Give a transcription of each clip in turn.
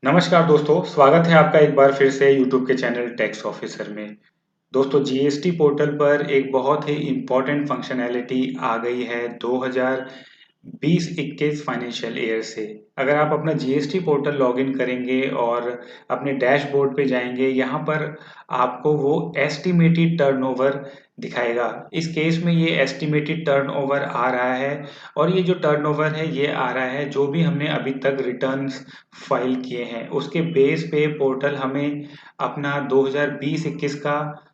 नमस्कार दोस्तों, स्वागत है आपका एक बार फिर से यूट्यूब के चैनल टैक्स ऑफिसर में। दोस्तों जीएसटी पोर्टल पर एक बहुत ही इम्पोर्टेंट फंक्शनैलिटी आ गई है 2020-21 फाइनेंशियल ईयर से। अगर आप अपना जीएसटी पोर्टल लॉगिन करेंगे और अपने डैशबोर्ड पे जाएंगे, यहाँ पर आपको वो एस्टिमेटेड टर्नओवर दिखाएगा। इस केस में ये एस्टिमेटेड टर्नओवर आ रहा है और ये जो टर्नओवर है ये आ रहा है जो भी हमने अभी तक रिटर्न्स फाइल किए हैं उसके बेस पे पोर्टल हमें अपना 2020-21 का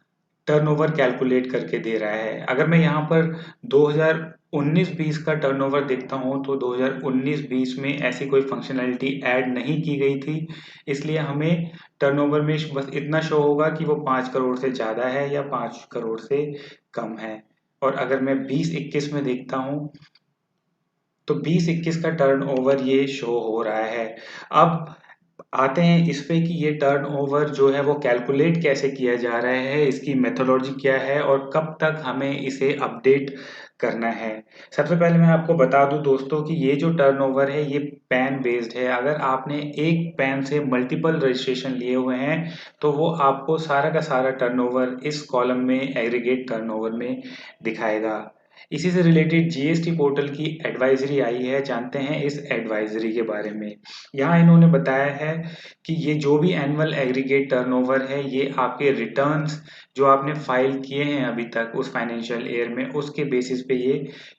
टर्नओवर कैलकुलेट करके दे रहा है। अगर मैं यहाँ पर 2019-20 का टर्नओवर देखता हूँ तो 2019-20 में ऐसी कोई फंक्शनैलिटी ऐड नहीं की गई थी, इसलिए हमें टर्नओवर में बस इतना शो होगा कि वो 5 करोड़ से ज़्यादा है या 5 करोड़ से कम है। और अगर मैं 20-21 में देखता हूँ तो 20-21 का टर्नओवर ये शो हो रहा है। अब आते हैं इस पे कि ये टर्नओवर जो है वो कैलकुलेट कैसे किया जा रहा है, इसकी मेथोडोलॉजी क्या है और कब तक हमें इसे अपडेट करना है। सबसे पहले मैं आपको बता दूं दोस्तों कि ये जो टर्नओवर है ये पैन बेस्ड है। अगर आपने एक पैन से मल्टीपल रजिस्ट्रेशन लिए हुए हैं तो वो आपको सारा का सारा टर्नओवर इस कॉलम में एग्रीगेट टर्नओवर में दिखाएगा। इसी से रिलेटेड जीएसटी पोर्टल की एडवाइजरी आई है, जानते हैं इस एडवाइजरी के बारे में। यहाँ इन्होंने बताया है कि ये जो भी एनुअल एग्रीगेट टर्नओवर है ये आपके रिटर्न्स जो आपने फाइल किए हैं अभी तक उस फाइनेंशियल ईयर में उसके बेसिस पे ये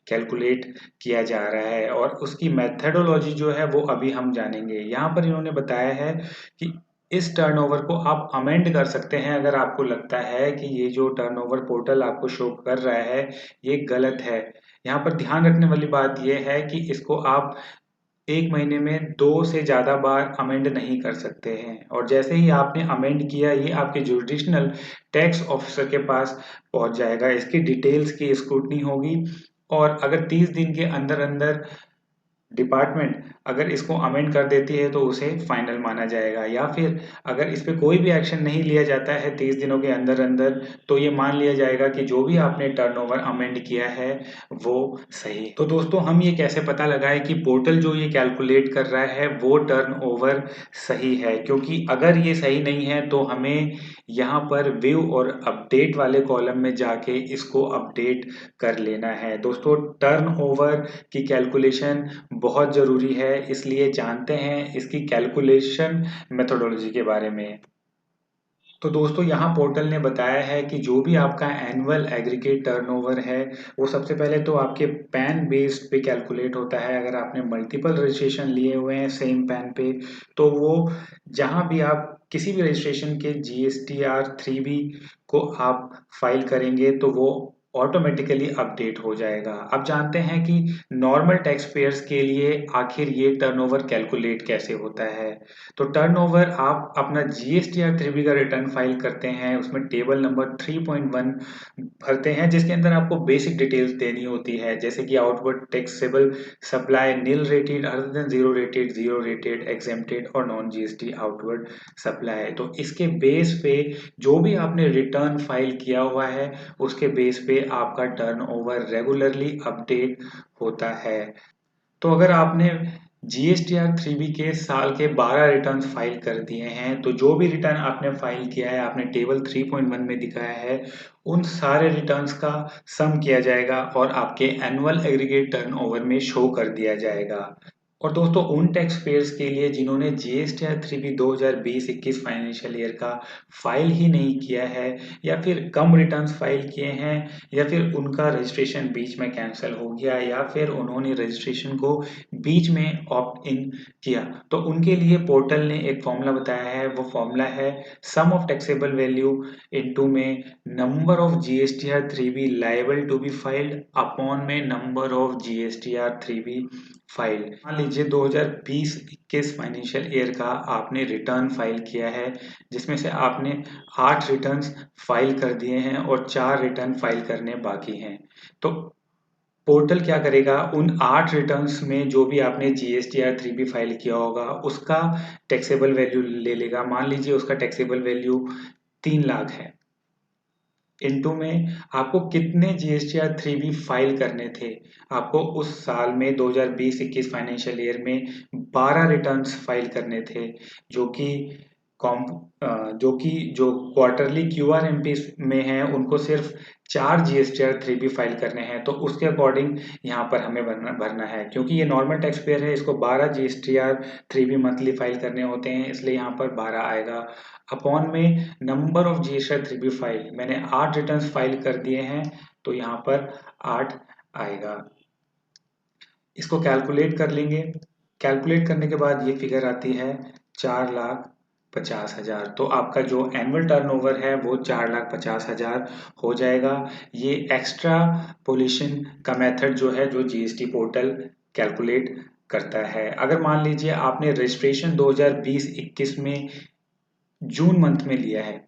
कैलकुलेट किया जा रहा है और उसकी मेथडोलॉजी जो है वो अभी हम जानेंगे। यहाँ पर इन्होंने बताया है कि इस टर्नओवर को आप अमेंड कर सकते हैं अगर आपको लगता है कि ये जो टर्नओवर पोर्टल आपको शो कर रहा है ये गलत है। यहाँ पर ध्यान रखने वाली बात यह है कि इसको आप एक महीने में 2 से ज़्यादा बार अमेंड नहीं कर सकते हैं और जैसे ही आपने अमेंड किया ये आपके जुरिडिक्शनल टैक्स ऑफिसर के पास पहुंच जाएगा। इसकी डिटेल्स की स्क्रूटनी होगी और अगर 30 दिन के अंदर अंदर डिपार्टमेंट अगर इसको अमेंड कर देती है तो उसे फाइनल माना जाएगा या फिर अगर इस पे कोई भी एक्शन नहीं लिया जाता है 30 दिनों के अंदर अंदर तो ये मान लिया जाएगा कि जो भी आपने टर्नओवर अमेंड किया है वो सही है। तो दोस्तों हम ये कैसे पता लगाएं कि पोर्टल जो ये कैलकुलेट कर रहा है वो टर्नओवर सही है, क्योंकि अगर ये सही नहीं है तो हमें यहाँ पर व्यू और अपडेट वाले कॉलम में जाके इसको अपडेट कर लेना है। दोस्तों टर्नओवर की कैलकुलेशन बहुत ज़रूरी है, इसलिए जानते हैं इसकी कैलकुलेशन मेथोडोलॉजी के बारे में। तो दोस्तों यहाँ पोर्टल ने बताया है कि जो भी आपका एनुअल एग्रीगेट टर्नओवर है वो सबसे पहले तो आपके पैन बेस्ड पे कैलकुलेट होता है। अगर आपने मल्टीपल रजिस्ट्रेशन लिए हुए हैं सेम पैन पे तो वो जहाँ भी आप किसी भी रजिस्ट्रेशन के GSTR 3B को आप फाइल करेंगे तो वो ऑटोमेटिकली अपडेट हो जाएगा। अब जानते हैं कि नॉर्मल टैक्स पेयर्स के लिए आखिर ये टर्नओवर कैलकुलेट कैसे होता है। तो टर्नओवर आप अपना GSTR 3B का रिटर्न फाइल करते हैं, उसमें टेबल नंबर 3.1 भरते हैं जिसके अंदर आपको बेसिक डिटेल्स देनी होती है, जैसे कि outward taxable supply nil rated, other than zero rated, exempted और नॉन GST आउटवर्ड सप्लाई। तो इसके बेस पे जो भी आपने रिटर्न फाइल किया हुआ है उसके बेस पे आपका टर्नओवर रेगुलरली अपडेट होता है। तो अगर आपने GSTR 3B के साल के 12 रिटर्न्स फाइल कर दिए हैं तो जो भी रिटर्न आपने फाइल किया है आपने टेबल 3.1 में दिखाया है उन सारे रिटर्न्स का सम किया जाएगा और आपके एनुअल एग्रीगेट टर्नओवर में शो कर दिया जाएगा। और दोस्तों उन टैक्स पेयर्स के लिए जिन्होंने GSTR 3B 2020-21 फाइनेंशियल ईयर का फाइल ही नहीं किया है या फिर कम रिटर्न्स फाइल किए हैं या फिर उनका रजिस्ट्रेशन बीच में कैंसिल हो गया या फिर उन्होंने रजिस्ट्रेशन को बीच में ऑप्ट इन किया तो उनके लिए पोर्टल ने एक फॉर्मूला बताया है। वो फॉर्मूला है sum of taxable value into में number of GSTR 3B liable to be filed upon में number of GSTR 3B file. मान लीजिए 2020-21 फाइनेंशियल ईयर का आपने रिटर्न फाइल किया है जिसमें से आपने 8 रिटर्न्स फाइल कर दिए हैं और 4 रिटर्न फाइल करने बाकी हैं। तो पोर्टल क्या करेगा, उन 8 रिटर्न्स में जो भी आपने GSTR 3B फाइल किया होगा उसका टैक्सेबल वैल्यू ले लेगा। मान लीजिए उसका टैक्सेबल वैल्यू 3 लाख है इनटू में आपको कितने जीएसटीआर 3B फाइल करने थे। आपको उस साल में 2020-21 फाइनेंशियल ईयर में 12 रिटर्न्स फाइल करने थे, जो कि जो क्वार्टरली क्यूआरएमपी में है उनको सिर्फ 4 जीएसटीआर 3B फाइल करने हैं। तो उसके अकॉर्डिंग यहाँ पर हमें भरना है, क्योंकि ये नॉर्मल टैक्स पेयर है, इसको 12 जीएसटीआर 3B मंथली फाइल करने होते हैं, इसलिए यहाँ पर 12 आएगा। अपॉन में number of GSTR 3B file, मैंने 8 रिटर्न्स फाइल कर दिए हैं, तो यहाँ पर 8 आएगा। इसको कैलकुलेट कर लेंगे। कैलकुलेट करने के बाद ये फिगर आती है 4,50,000। तो आपका जो एनुअल टर्नओवर है वो 4,50,000 हो जाएगा। ये एक्स्ट्रा पोल्यूशन का मेथड जो है, जो जीएसटी पोर्टल कैलकुलेट करता है। अगर मान लीजिए आपने रजिस्ट्रेशन 2020-21 में जून मंथ में लिया है,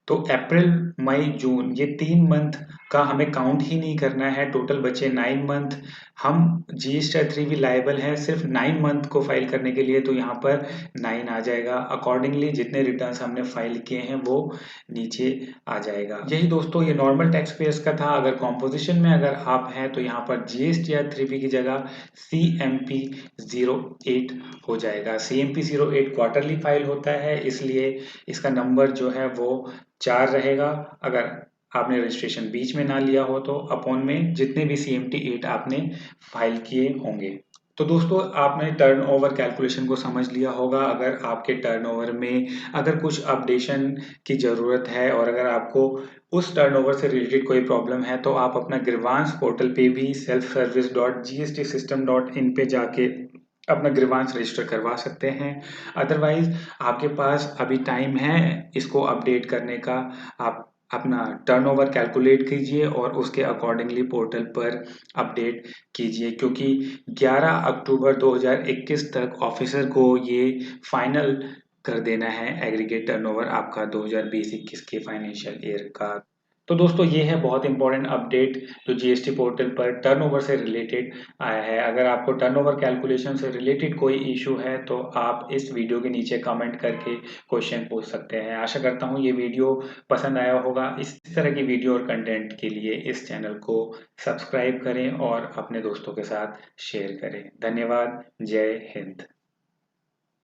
तो अप्रैल, मई, जून ये 3 मंथ का हमें काउंट ही नहीं करना है, टोटल बचे 9 मंथ। हम जीएसटी 3B लायबल है सिर्फ 9 मंथ को फाइल करने के लिए, तो यहाँ पर 9 आ जाएगा। अकॉर्डिंगली जितने रिटर्न्स हमने फाइल किए हैं वो नीचे आ जाएगा। यही दोस्तों ये नॉर्मल टैक्स पेयर्स का था। अगर कॉम्पोजिशन में अगर आप हैं तो यहाँ पर जीएसटीआर 3B की जगह CMP 08 हो जाएगा। CMP 08 क्वार्टरली फाइल होता है, इसलिए इसका नंबर जो है वो 4 रहेगा। अगर आपने रजिस्ट्रेशन बीच में ना लिया हो तो अपॉन में जितने भी CMT 8 आपने फाइल किए होंगे। तो दोस्तों आपने टर्नओवर कैलकुलेशन को समझ लिया होगा। अगर आपके टर्नओवर में अगर कुछ अपडेशन की ज़रूरत है और अगर आपको उस टर्नओवर से रिलेटेड कोई प्रॉब्लम है, तो आप अपना ग्रीवांस पोर्टल पे भी selfservice.gstsystem.in पे जाके अपना ग्रीवांस रजिस्टर करवा सकते हैं। अदरवाइज आपके पास अभी टाइम है इसको अपडेट करने का। आप अपना टर्नओवर कैलकुलेट कीजिए और उसके अकॉर्डिंगली पोर्टल पर अपडेट कीजिए, क्योंकि 11 अक्टूबर 2021 तक ऑफिसर को ये फाइनल कर देना है एग्रीगेट टर्नओवर आपका 2020-21 के फाइनेंशियल ईयर का। तो दोस्तों ये है बहुत इंपॉर्टेंट अपडेट जो जीएसटी पोर्टल पर टर्नओवर से रिलेटेड आया है। अगर आपको टर्नओवर कैलकुलेशन से रिलेटेड कोई इशू है तो आप इस वीडियो के नीचे कमेंट करके क्वेश्चन पूछ सकते हैं। आशा करता हूँ ये वीडियो पसंद आया होगा। इस तरह की वीडियो और कंटेंट के लिए इस चैनल को सब्सक्राइब करें और अपने दोस्तों के साथ शेयर करें। धन्यवाद। जय हिंद।